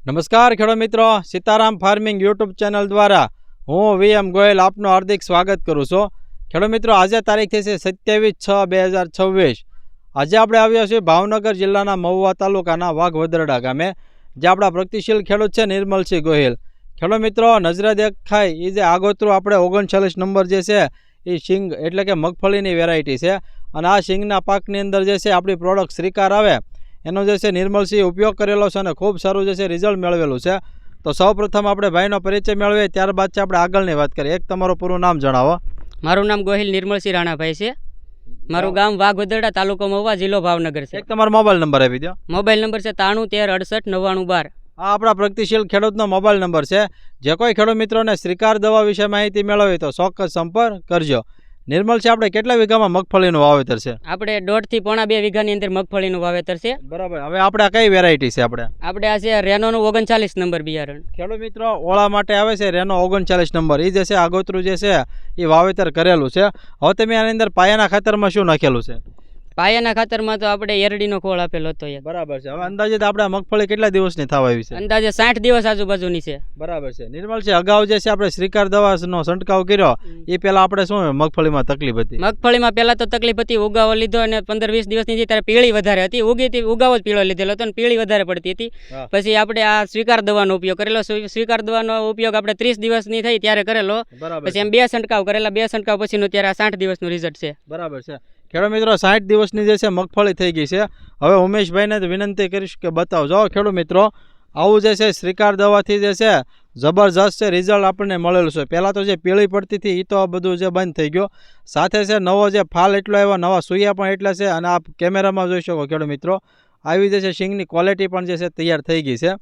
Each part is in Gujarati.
નમસ્કાર ખેડૂત મિત્રો, સીતારામ ફાર્મિંગ યુટ્યુબ ચેનલ દ્વારા હું VM ગોયલ આપનું હાર્દિક સ્વાગત કરું છું। ખેડૂત મિત્રો, આજે તારીખ થઈ છે 27/6/2026। આજે આપણે આવ્યા છીએ ભાવનગર જિલ્લાના મહુવા તાલુકાના વાઘવદરડા ગામે, જે આપણા પ્રગતિશીલ ખેડૂત છે નિર્મલસિંહ ગોહિલ। ખેડૂત મિત્રો, નજરે દેખાય એ જે આગોતરું આપણે 39 નંબર જે છે એ શીંગ એટલે કે મગફળીની વેરાયટી છે, અને આ શીંગના પાકની અંદર જે છે આપણી પ્રોડક્ટ શ્રીકાર આવે એનો જે છે નિર્મલસિંહ ઉપયોગ કરેલો છે અને ખૂબ સારું જે છે રિઝલ્ટ મેળવેલું છે। તો સૌપ્રથમ આપણે ભાઈનો પરિચય મેળવીએ, ત્યારબાદ છે આપણે આગળની વાત કરીએ। એક તમારું પૂરું નામ જણાવો। મારું નામ ગોહિલ નિર્મલસિંહ રાણાભાઈ છે। મારું ગામ વાઘવદરડા, તાલુકો મહુવા, જિલ્લો ભાવનગર છે। એક તમારો મોબાઈલ નંબર આપી દો। મોબાઈલ નંબર છે 9313689912। આ આપણા પ્રગતિશીલ ખેડૂતનો મોબાઈલ નંબર છે। જે કોઈ ખેડૂત મિત્રોને શ્રીકાર દવા વિશે માહિતી મેળવી તો ચોક્કસ સંપર્ક કરજો। નિર્મલસિંહ, આપણે કેટલા વીઘામાં મગફળીનું વાવેતર છે? આપણે 1.5 થી 2.5 વીઘાની અંદર મગફળીનું વાવેતર છે। બરાબર। હવે આપણે કઈ વેરાયટી છે? આપણે આ છે રેનોનું 39 નંબર બિયારણ। ખેડૂત મિત્રો, ઓળા માટે આવે છે રેનો 39 નંબર, એ જે છે આગોતરું જે છે એ વાવેતર કરેલું છે। હવે તમે આની અંદર પાયાના ખાતરમાં શું નાખેલું છે? પાયાના ખાતરમાં તો આપણે એરડીનો ખોળ આપેલો હતો। બરાબર છે। હવે અંદાજિત આપણે મગફળી કેટલા દિવસની થવા આવી છે? અંદાજે 60 દિવસ આજુબાજુની છે। બરાબર છે। નિર્મલસિંહ, અગાઉ જે છે આપણે શ્રીકાર દવાનો છંટકાવ કર્યો એ પહેલા આપણે શું મગફળીમાં તકલીફ હતી? મગફળીમાં પહેલા તો તકલીફ હતી, ઉગાવો લીધો અને 15-20 દિવસની હતી ત્યારે પીળી વધારે હતી, ઉગાવો જ પીળો લીધેલો હતો અને પીળી વધારે પડતી હતી। પછી આપણે આ સ્વીકાર દવાનો ઉપયોગ કરેલો। સ્વીકાર દવાનો ઉપયોગ આપણે 30 દિવસની થઈ ત્યારે કરેલો। પછી એમ 2 છંટકાવ કરેલા, 2 છંટકાવ પછીનું ત્યારે આ 60 દિવસનું રિઝલ્ટ છે। બરાબર છે। ખેડૂત મિત્રો, 60 દિવસની જે છે મગફળી થઈ ગઈ છે। હવે ઉમેશભાઈને વિનંતી કરીશ કે બતાવજો ખેડૂત મિત્રો, આવું જે છે શ્રીકાર દવાથી જે છે જબરજસ્ત છે રિઝલ્ટ આપણને મળેલું છે। પહેલાં તો જે પીળી પડતી હતી એ તો બધું જે બંધ થઈ ગયો, સાથે છે નવો જે ફાલ એટલો આવ્યો, નવા સૂયા પણ એટલા છે, અને આપ કેમેરામાં જોઈ શકો ખેડૂત મિત્રો, આવી જે છે શીંગની ક્વોલિટી પણ જે છે તૈયાર થઈ ગઈ છે।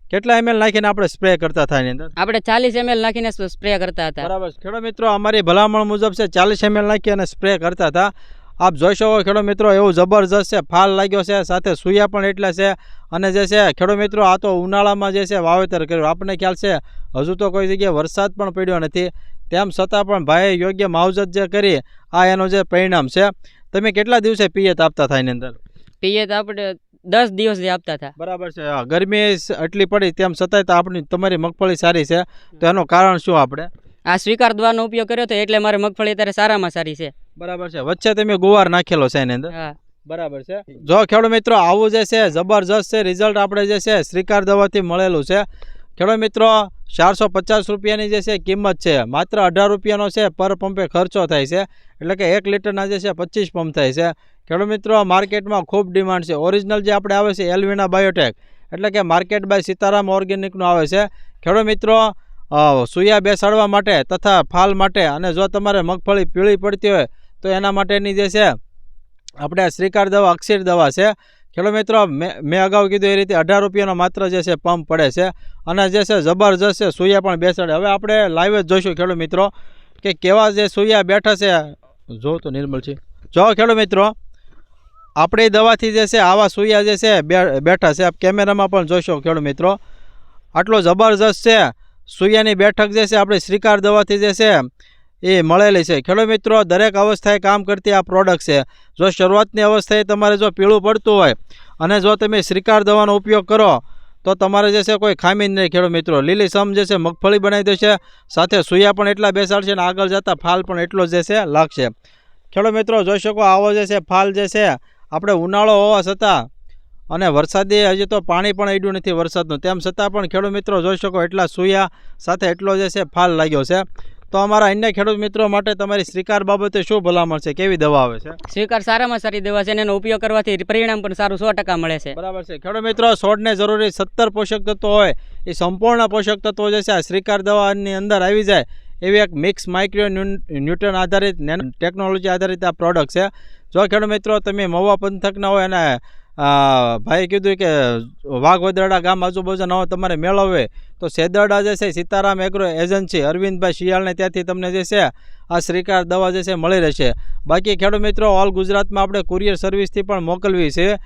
કેટલા ml નાખીને આપણે સ્પ્રે કરતા હતા એની અંદર? આપણે 40 ml નાખીને સ્પ્રે કરતા હતા। બરાબર। ખેડૂત મિત્રો, અમારી ભલામણ મુજબ છે 40 ml નાખી અને સ્પ્રે કરતા હતા। આપ જોઈ શકો ખેડૂત મિત્રો, એવું જબરજસ્ત છે ફાલ લાગ્યો છે, સાથે સૂયા પણ એટલા છે, અને જે છે ખેડૂત મિત્રો આ તો ઉનાળામાં જે છે વાવેતર કર્યું, આપણને ખ્યાલ છે હજુ તો કોઈ જગ્યાએ વરસાદ પણ પડ્યો નથી, તેમ છતાં પણ ભાઈ યોગ્ય માવજત જે કરી આ એનું જે પરિણામ છે। તમે કેટલા દિવસે પિયત આપતા હતા એની અંદર? પિયત આપણે 10 દિવસ આપતા હતા। બરાબર છે। ગરમી એટલી પડી તેમ છતાંય તો તમારી મગફળી સારી છે, તો એનું કારણ શું? આપણે આ સ્વીકાર દવાનો ઉપયોગ કર્યો હતો એટલે મારે મગફળી અત્યારે સારામાં સારી છે। બરાબર છે। વચ્ચે તમે ગુવાર નાખેલો છે એની અંદર? હા, બરાબર છે। જો ખેડૂત મિત્રો, આવું જે છે જબરજસ્ત છે રિઝલ્ટ આપણે જે છે શ્રીકાર દવાથી મળેલું છે। ખેડૂત મિત્રો, 450 રૂપિયાની જે છે કિંમત છે, માત્ર 18 રૂપિયાનો છે પર પંપે ખર્ચો થાય છે, એટલે કે 1 લીટરના જે છે 25 પંપ થાય છે। ખેડૂત મિત્રો, માર્કેટમાં ખૂબ ડિમાન્ડ છે। ઓરિજિનલ જે આપણે આવે છે એલ્વિના બાયોટેક, એટલે કે માર્કેટ બાય સીતારામ ઓર્ગેનિકનું આવે છે। ખેડૂત મિત્રો, સૂયા બેસાડવા માટે તથા ફાલ માટે, અને જો તમારે મગફળી પીળી પડતી હોય તો એના માટેની જે છે આપણે શ્રીકાર દવા અક્ષીર દવા છે। ખેડૂત મિત્રો, મેં અગાઉ કીધું એ રીતે 18 રૂપિયાનો માત્ર જે છે પંપ પડે છે, અને જે છે જબરજસ્ત છે સૂયા પણ બેસાડે। હવે આપણે લાઈવ જ જોઈશું ખેડૂત મિત્રો કે કેવા જે સૂયા બેઠા છે। જો તો નિર્મલસિંહ, જો ખેડૂત મિત્રો, આપણી દવાથી જે છે આવા સૂયા જે છે બેઠા છે, આપ કેમેરામાં પણ જોઈશો ખેડૂત મિત્રો, આટલો જબરજસ્ત છે સૂયાની બેઠક જે છે આપણી શ્રીકાર દવાથી જે છે એ મળેલી છે। ખેડૂત મિત્રો, દરેક અવસ્થાએ કામ કરતી આ પ્રોડક્ટ છે। જો શરૂઆતની અવસ્થાએ તમારે જો પીળું પડતું હોય અને જો તમે શ્રીકાર દવાનો ઉપયોગ કરો તો તમારે જે છે કોઈ ખામી નહીં ખેડૂત મિત્રો, લીલી સમ જે છે મગફળી બનાવી દેશે, સાથે સૂયા પણ એટલા બેસાડશે અને આગળ જતાં ફાલ પણ એટલો જે છે લાગશે। ખેડૂત મિત્રો, જોઈ શકો આવો જે છે ફાલ જે છે, આપણે ઉનાળો હોવા છતાં અને વરસાદી હજી તો પાણી પણ અડ્યું નથી વરસાદનું, તેમ છતાં પણ ખેડૂત મિત્રો જોઈ શકો એટલા સૂયા સાથે એટલો જે છે ફાલ લાગ્યો છે। તો અમારા અન્ય ખેડૂત મિત્રો માટે તમારી શ્રીકાર બાબતે શું ભલામણ છે? કેવી દવા આવે છે? સ્વીકાર સારામાં સારી દવા છે, એનો ઉપયોગ કરવાથી પરિણામ પણ સારું 100% મળે છે। બરાબર છે। ખેડૂત મિત્રો, છોડને જરૂરી 17 પોષક તત્વો હોય એ સંપૂર્ણ પોષક તત્વો જે છે આ શ્રીકાર દવાની અંદર આવી જાય એવી એક મિક્સ માઇક્રો ન્યૂટન આધારિત નેનો ટેકનોલોજી આધારિત આ પ્રોડક્ટ છે। જો ખેડૂત મિત્રો તમે મહુવા પંથકના હોય અને ભાઈ કીધું કે વાઘવદરડા ગામ આજુબાજુના હોય તમારે મેળવવે તો સેદરડા જે છે સીતારામ એગ્રો એજન્સી અરવિંદભાઈ શિયાળને ત્યાંથી તમને જે છે આ શ્રીકાર દવા જે છે મળી રહેશે। બાકી ખેડૂત મિત્રો, ઓલ ગુજરાતમાં આપણે કુરિયર સર્વિસથી પણ મોકલવી છે,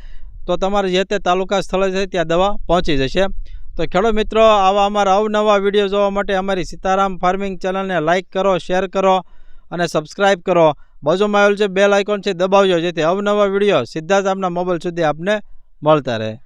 તો તમારે જે તે તાલુકા સ્થળે છે ત્યાં દવા પહોંચી જશે। તો ખેડૂત મિત્રો, આવા અમારા અવનવા વિડીયો જોવા માટે અમારી સીતારામ ફાર્મિંગ ચેનલને લાઇક કરો, શેર કરો અને સબસ્ક્રાઈબ કરો। બાજુમાં આવેલું જે બેલ આઇકોન છે દબાવજો, જેથી અવનવા વિડીયો સીધા જ આપના મોબાઈલ સુધી આપને મળતા રહે।